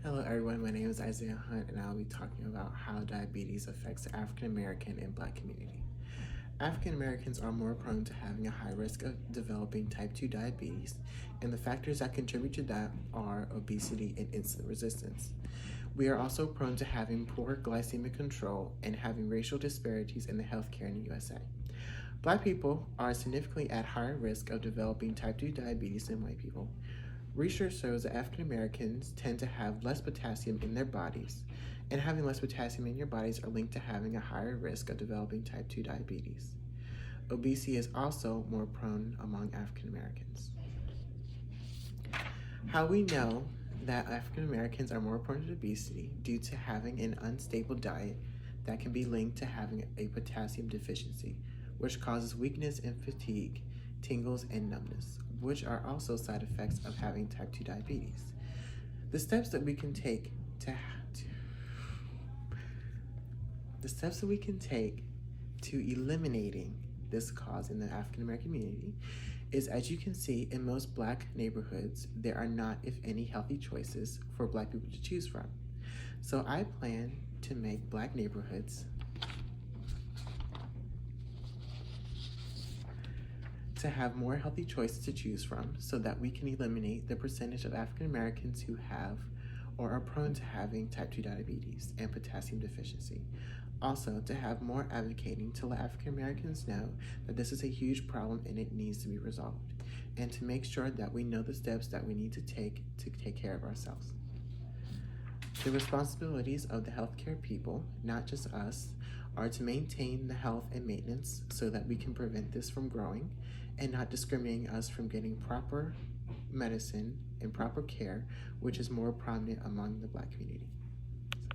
Hello everyone, my name is Isaiah Hunt and I'll be talking about how diabetes affects the African American and Black community. African Americans are more prone to having a high risk of developing type 2 diabetes, and the factors that contribute to that are obesity and insulin resistance. We are also prone to having poor glycemic control and having racial disparities in the healthcare in the USA. Black people are significantly at higher risk of developing type 2 diabetes than white people. Research shows that African Americans tend to have less potassium in their bodies, and having less potassium in your bodies are linked to having a higher risk of developing type 2 diabetes. Obesity is also more prone among African Americans. How we know that African Americans are more prone to obesity due to having an unstable diet that can be linked to having a potassium deficiency, which causes weakness and fatigue, tingles, and numbness, which are also side effects of having type 2 diabetes. The steps that we can take to eliminating this cause in the African American community is, as you can see, in most Black neighborhoods, there are not, if any, healthy choices for Black people to choose from. So I plan to make Black neighborhoods to have more healthy choices to choose from so that we can eliminate the percentage of African Americans who have or are prone to having type 2 diabetes and potassium deficiency. Also, to have more advocating to let African Americans know that this is a huge problem and it needs to be resolved, and to make sure that we know the steps that we need to take care of ourselves. The responsibilities of the healthcare people, not just us, are to maintain the health and maintenance so that we can prevent this from growing and not discriminating us from getting proper medicine and proper care, which is more prominent among the Black community.